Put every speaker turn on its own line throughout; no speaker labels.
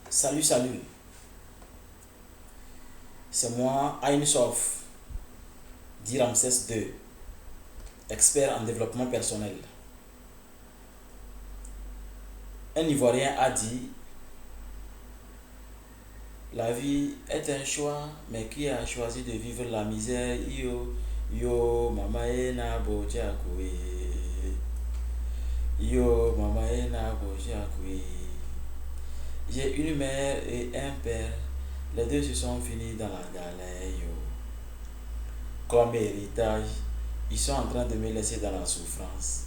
Salut, salut. C'est moi, Aïnsof, dit Ramsès II, expert en développement personnel. Un Ivoirien a dit, la vie est un choix, mais qui a choisi de vivre la misère? Yo, yo, mama ena bojakwe. Yo, mama ena bojakwe. J'ai une mère et un père. Les deux se sont finis dans la galère, yo. Comme héritage, ils sont en train de me laisser dans la souffrance.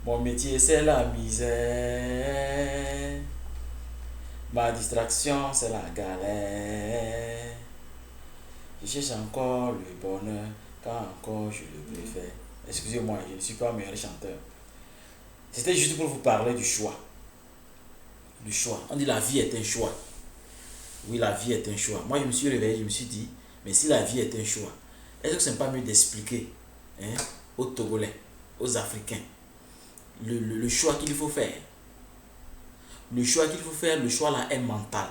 Mon métier, c'est la misère. Ma distraction, c'est la galère. Je cherche encore le bonheur quand encore je le préfère. Excusez-moi, je ne suis pas un meilleur chanteur. C'était juste pour vous parler du choix. Du choix. On dit la vie est un choix. Oui, la vie est un choix. Moi, je me suis réveillé, je me suis dit, mais si la vie est un choix, est-ce que ce n'est pas mieux d'expliquer, hein, aux Togolais, aux Africains, le choix qu'il faut faire? Le choix qu'il faut faire, le choix là est mental.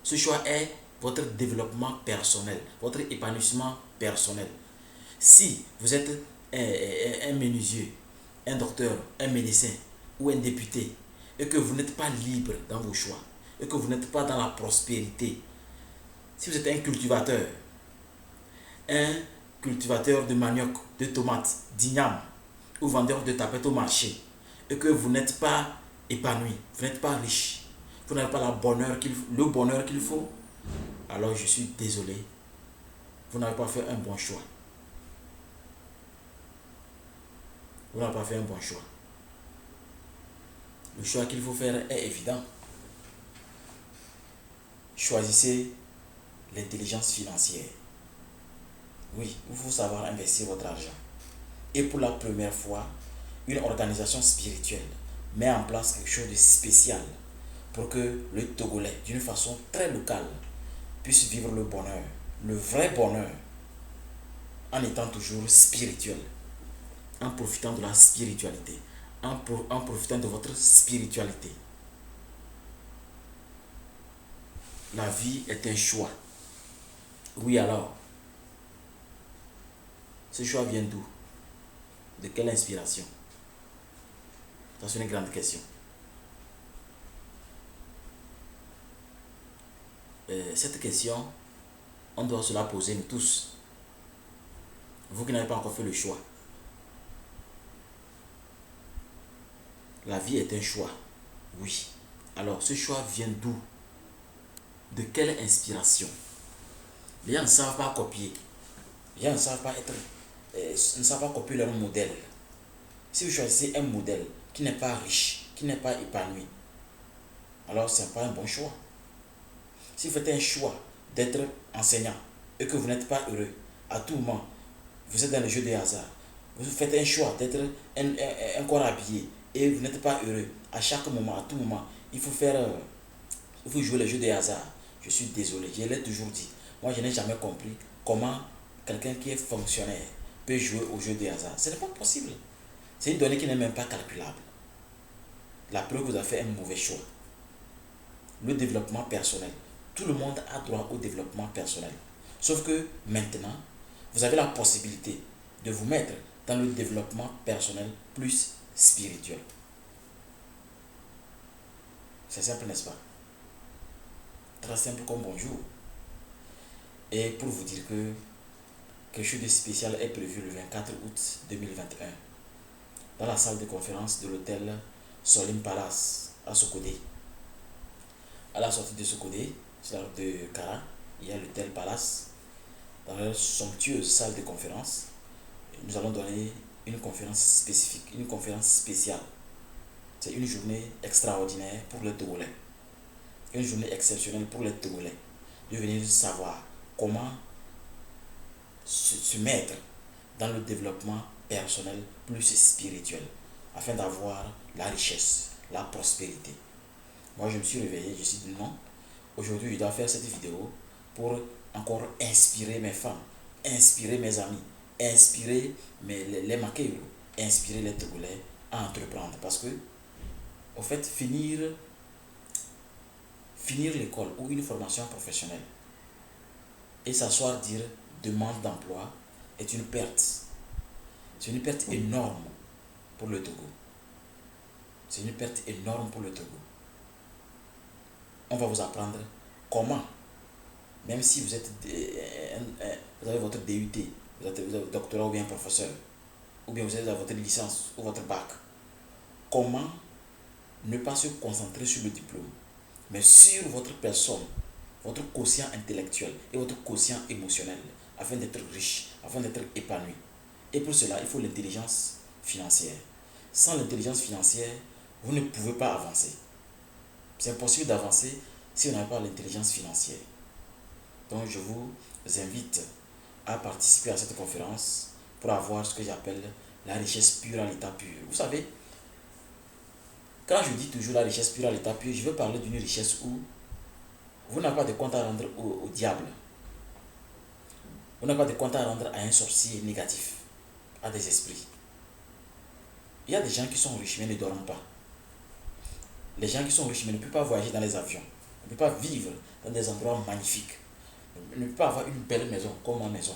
Ce choix est votre développement personnel, votre épanouissement personnel. Si vous êtes un menuisier, un docteur, un médecin ou un député, et que vous n'êtes pas libre dans vos choix, et que vous n'êtes pas dans la prospérité, si vous êtes un cultivateur de manioc, de tomates, d'igname, ou vendeur de tapettes au marché, et que vous n'êtes pas épanoui, vous n'êtes pas riche, vous n'avez pas le bonheur qu'il faut, alors je suis désolé, vous n'avez pas fait un bon choix. Vous n'avez pas fait un bon choix. Le choix qu'il faut faire est évident. Choisissez l'intelligence financière. Oui, il faut savoir investir votre argent. Et pour la première fois, une organisation spirituelle met en place quelque chose de spécial pour que le Togolais, d'une façon très locale, puisse vivre le bonheur, le vrai bonheur, en étant toujours spirituel, en profitant de la spiritualité, en profitant de votre spiritualité. La vie est un choix. Oui alors, ce choix vient d'où? De quelle inspiration? Ça, c'est une grande question. Cette question, on doit se la poser nous tous. Vous qui n'avez pas encore fait le choix. La vie est un choix. Oui. Alors, ce choix vient d'où? De quelle inspiration? Les gens ne savent pas copier. Les gens ne savent pas ne savent pas copier leur modèle. Si vous choisissez un modèle qui n'est pas riche, qui n'est pas épanoui, alors ce n'est pas un bon choix. Si vous faites un choix d'être enseignant et que vous n'êtes pas heureux, à tout moment, vous êtes dans le jeu de hasard, vous faites un choix d'être un corps habillé et vous n'êtes pas heureux, à chaque moment, à tout moment, il faut jouer le jeu de hasard. Je suis désolé, je l'ai toujours dit. Moi, je n'ai jamais compris comment quelqu'un qui est fonctionnaire peut jouer au jeu de hasard. Ce n'est pas possible. C'est une donnée qui n'est même pas calculable. La preuve, vous avez fait un mauvais choix. Le développement personnel. Tout le monde a droit au développement personnel. Sauf que maintenant, vous avez la possibilité de vous mettre dans le développement personnel plus spirituel. C'est simple, n'est-ce pas? Très simple comme bonjour. Et pour vous dire que quelque chose de spécial est prévu le 24 août 2021 dans la salle de conférence de l'hôtel Solim Palace à Sokodé. À la sortie de Sokodé, c'est la route de Kara, il y a l'hôtel Palace. Dans leur somptueuse salle de conférence, nous allons donner une conférence spécifique, une conférence spéciale. C'est une journée extraordinaire pour les Togolais, une journée exceptionnelle pour les Togolais, de venir savoir comment se mettre dans le développement personnel plus spirituel, afin d'avoir la richesse, la prospérité. Moi, je me suis réveillé, je me suis dit non, aujourd'hui, je dois faire cette vidéo pour encore inspirer mes femmes, inspirer mes amis, inspirer les Makéros, inspirer les Togolais à entreprendre. Parce que, au fait, finir l'école ou une formation professionnelle et s'asseoir dire demande d'emploi est une perte. C'est une perte énorme pour le Togo. C'est une perte énorme pour le Togo. On va vous apprendre comment, même si vous êtes vous avez votre DUT, vous avez doctorat ou bien professeur, ou bien vous avez votre licence ou votre bac, comment ne pas se concentrer sur le diplôme, mais sur votre personne, votre quotient intellectuel et votre quotient émotionnel, afin d'être riche, afin d'être épanoui. Et pour cela, il faut l'intelligence financière. Sans l'intelligence financière, vous ne pouvez pas avancer. C'est impossible d'avancer si on n'a pas l'intelligence financière. Donc je vous invite à participer à cette conférence pour avoir ce que j'appelle la richesse pure à l'état pur. Vous savez, quand je dis toujours la richesse pure à l'état pur, je veux parler d'une richesse où vous n'avez pas de compte à rendre au diable. Vous n'avez pas de compte à rendre à un sorcier négatif, à des esprits. Il y a des gens qui sont riches mais ne dorment pas. Les gens qui sont riches mais ne peuvent pas voyager dans les avions, ne peuvent pas vivre dans des endroits magnifiques, ne peuvent pas avoir une belle maison comme ma maison,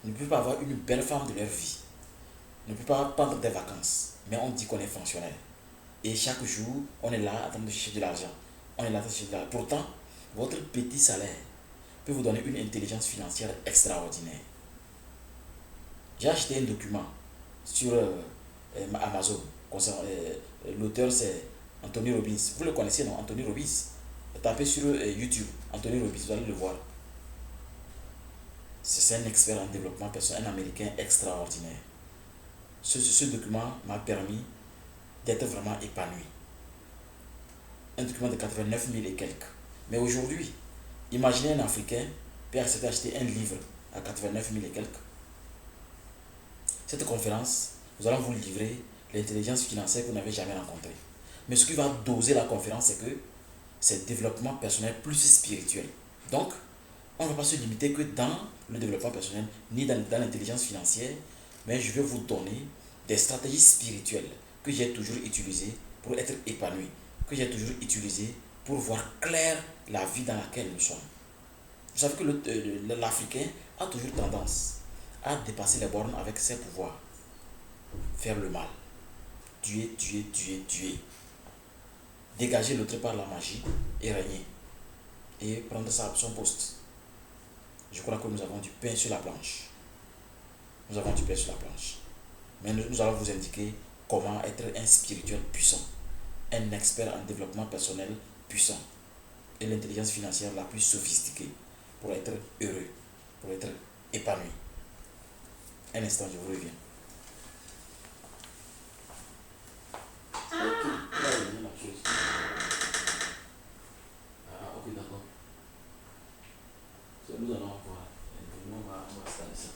ne peuvent pas avoir une belle femme de leur vie, ne peuvent pas prendre des vacances, mais on dit qu'on est fonctionnaire. Et chaque jour, on est là en train de chercher de l'argent. On est là en train de chercher de l'argent. Pourtant, votre petit salaire peut vous donner une intelligence financière extraordinaire. J'ai acheté un document sur Amazon. L'auteur, c'est Anthony Robbins. Vous le connaissez, non? Anthony Robbins. Tapez sur YouTube Anthony Robbins, vous allez le voir. C'est un expert en développement personnel, un Américain extraordinaire. Ce document m'a permis d'être vraiment épanoui. Un document de 89 000 et quelques. Mais aujourd'hui, imaginez un Africain peut accepter d'acheter un livre à 89 000 et quelques. Cette conférence, nous allons vous livrer l'intelligence financière que vous n'avez jamais rencontrée. Mais ce qui va doser la conférence, c'est que c'est développement personnel plus spirituel. Donc, on ne va pas se limiter que dans le développement personnel, ni dans l'intelligence financière, mais je vais vous donner des stratégies spirituelles que j'ai toujours utilisées pour être épanoui, que j'ai toujours utilisées pour voir clair la vie dans laquelle nous sommes. Vous savez que l'Africain a toujours tendance à dépasser les bornes avec ses pouvoirs, faire le mal, tuer, tuer, tuer, tuer, dégager l'autre par la magie et régner, et prendre son poste. Je crois que nous avons du pain sur la planche. Nous avons du pain sur la planche. Mais nous allons vous indiquer comment être un spirituel puissant, un expert en développement personnel puissant et l'intelligence financière la plus sophistiquée pour être heureux, pour être épanoui. Un instant, je vous reviens. Ok, là, il y a la chose. Ah, ok, d'accord. Nous allons voir. On va installer ça.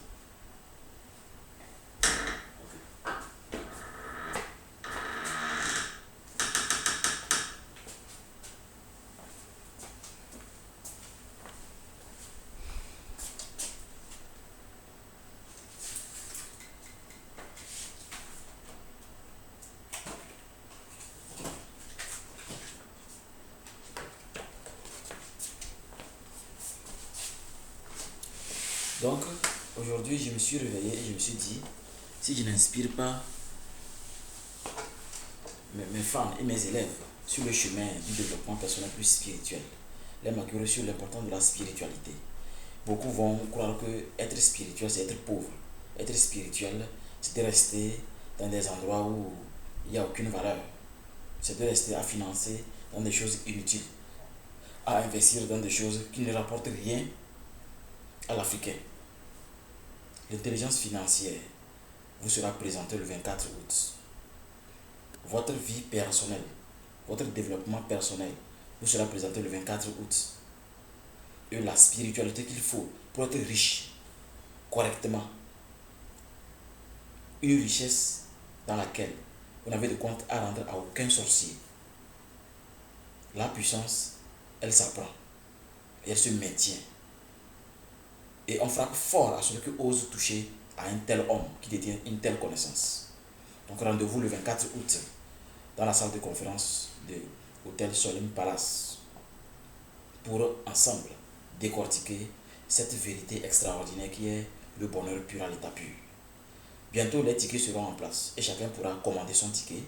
Donc, aujourd'hui, je me suis réveillé et je me suis dit, si je n'inspire pas mes fans et mes élèves sur le chemin du développement personnel plus spirituel, les marquer sur l'importance de la spiritualité. Beaucoup vont croire que être spirituel, c'est être pauvre. Être spirituel, c'est de rester dans des endroits où il n'y a aucune valeur. C'est de rester à financer dans des choses inutiles, à investir dans des choses qui ne rapportent rien à l'Africain. L'intelligence financière vous sera présentée le 24 août. Votre vie personnelle, votre développement personnel vous sera présenté le 24 août. Et la spiritualité qu'il faut pour être riche correctement. Une richesse dans laquelle vous n'avez de compte à rendre à aucun sorcier. La puissance, elle s'apprend et elle se maintient. Et on frappe fort à celui qui ose toucher à un tel homme qui détient une telle connaissance. Donc rendez-vous le 24 août dans la salle de conférence de l'hôtel Solim Palace pour ensemble décortiquer cette vérité extraordinaire qui est le bonheur pur à l'état pur. Bientôt, les tickets seront en place et chacun pourra commander son ticket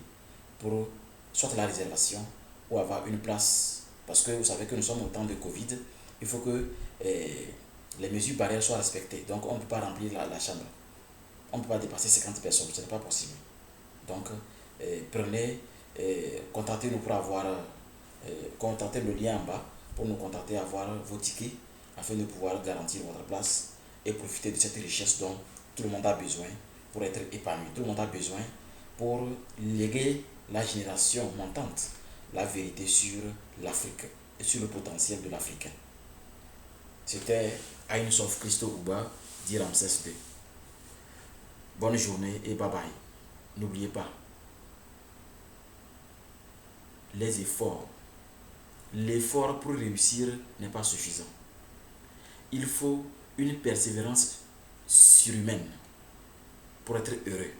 pour soit la réservation ou avoir une place. Parce que vous savez que nous sommes au temps de Covid, il faut que les mesures barrières soient respectées. Donc, on ne peut pas remplir la chambre. On ne peut pas dépasser 50 personnes, ce n'est pas possible. Donc, contactez-nous pour avoir, contactez le lien en bas pour nous contacter, avoir vos tickets afin de pouvoir garantir votre place et profiter de cette richesse dont tout le monde a besoin pour être épanoui. Tout le monde a besoin pour léguer la génération montante la vérité sur l'Afrique et sur le potentiel de l'Africain. C'était Aïnsof Christo Ouba, dit Ramsès II. Bonne journée et bye bye. N'oubliez pas, l'effort pour réussir n'est pas suffisant. Il faut une persévérance surhumaine pour être heureux.